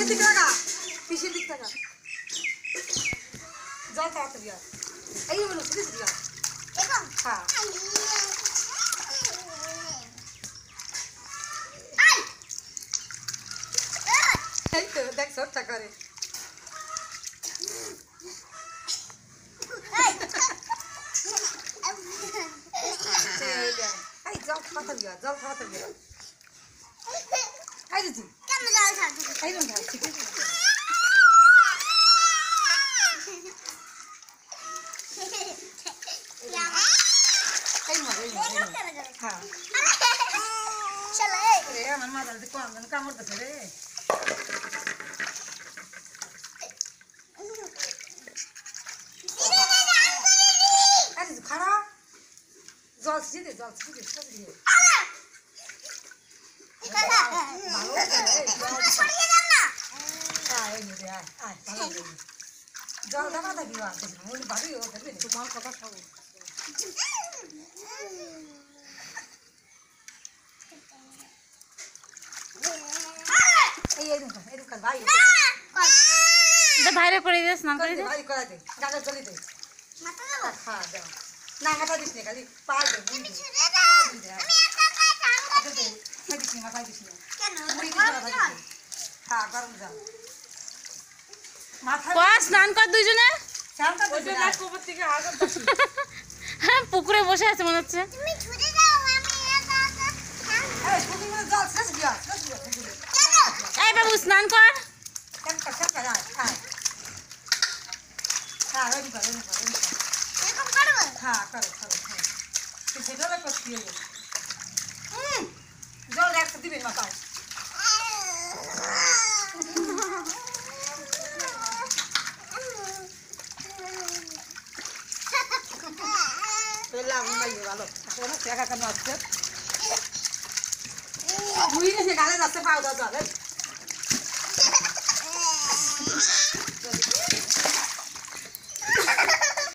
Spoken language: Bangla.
পিছের দিক টাকা পিছের দিক টাকা জল তাড়াতাড়ি আর এই বলো সিধে সিধে হ্যাঁ এই তো দেখ সবটা করে এই জল খাওয়াতে গিয়া জল খাওয়াতে গিয়া এই দিদি কেন জল খাওয়াতে এই রকম খাওয়া ঠিক আছে হ্যাঁ চলে রে আমার মা জলদি কোন কামড় দিছে রে আরে খাড়া জল সিধে জল সিধে সিধে ভালো ছড়িয়ে দাও না আয় নি রে আয় ভালো জল দাও না দিবা মুড়ি ভাবি ও দেবে তোমার কথা খাও এই এরকম ভাই বাইরে করে দে স্নান করে দে ভাই করে দে গালে জলি দে মাথা দাও হ্যাঁ দাও না মাথা দিস না খালি পা দে আমি ছুড়ে দাও আমি একা একা কাম করছি দিস না মাথা দিস না কেন গরম জল হ্যাঁ গরম জল মাথা কো স্নান কর দুইজনে স্নান কর ওই না কোপর থেকে আগত বসি হ্যাঁ পুকুরে বসে আছে মনে হচ্ছে তুমি ছুড়ে দাও আমি একা একা এই পুকুরে মধ্যে জল শেষ গিয়া এই বাবু স্নান কর কেন কর আয় হ্যাঁ রেডি কর এরকম করব হ্যাঁ করো তুই সেটা করতে দিয়ে জল একটা দিবি মাথায় পেলাম ভাই ভালো এখন দেখা কেন আসছে বুঝি না সে গালে যাচ্ছে পাউডার জল